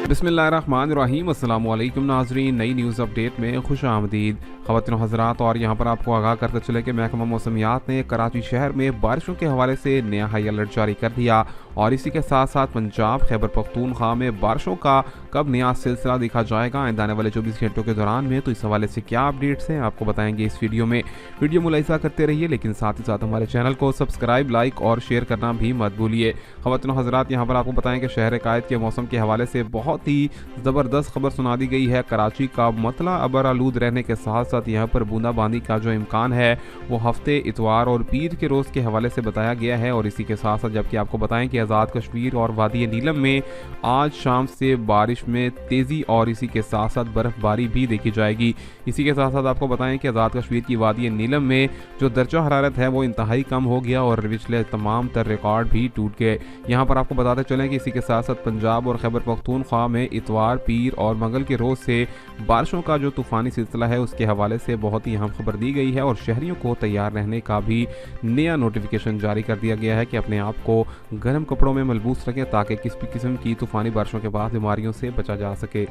बिस्मिल्लाहिर्रहमानिर्रहीम। अस्सलाम वालेकुम नाज़रीन, नई न्यूज़ अपडेट में खुश आमदीद। ख़वातीन व हज़रात, और यहाँ पर आपको आगाह करते चले कि महकमा मौसमियात ने कराची शहर में बारिशों के हवाले से नया हाई अलर्ट जारी कर दिया और इसी के साथ साथ पंजाब खैबर पख्तूनख्वा में बारिशों का कब नया सिलसिला देखा जाएगा आने वाले 24 घंटों के दौरान में, तो इस हवाले से क्या अपडेट्स हैं आपको बताएंगे इस वीडियो में। वीडियो मुलाहिज़ा करते रहिए, लेकिन साथ ही साथ हमारे चैनल को सब्सक्राइब, लाइक और शेयर करना भी मत भूलिए। ख़वातीन व हज़रात, यहाँ पर आपको बताएं कि शहर कायद के मौसम के हवाले से बहुत ही ज़बरदस्त खबर सुना दी गई है। कराची का मतला अबर आलूद रहने के साथ साथ यहाँ पर बूंदाबांदी का जो इम्कान है वो हफ्ते इतवार और पीर के रोज़ के हवाले से बताया गया है। और इसी के साथ साथ जबकि आपको बताएं कि आज़ाद कश्मीर और वादी नीलम में आज शाम से बारिश में तेज़ी और इसी के साथ साथ बर्फ़बारी भी देखी जाएगी। इसी के साथ साथ आपको बताएं कि आज़ाद कश्मीर की वादी नीलम में जो दर्जा हरारत है वो इंतहाई कम हो गया और पिछले तमाम तर रिकॉर्ड भी टूट गए। यहाँ पर आपको बताते चलें कि इसी के साथ साथ पंजाब और खैबर पख्तूनख्वा में इतवार, पीर और मंगल के रोज़ से बारिशों का जो तूफ़ानी सिलसिला है उसके हवाले से बहुत ही अहम खबर दी गई है और शहरियों को तैयार रहने का भी नया नोटिफिकेशन जारी कर दिया गया है कि अपने आप को गर्म कपड़ों में मलबूस रखें ताकि किसी भी किस्म की तूफ़ानी बारिशों के बाद बीमारियों से बचा जा सके।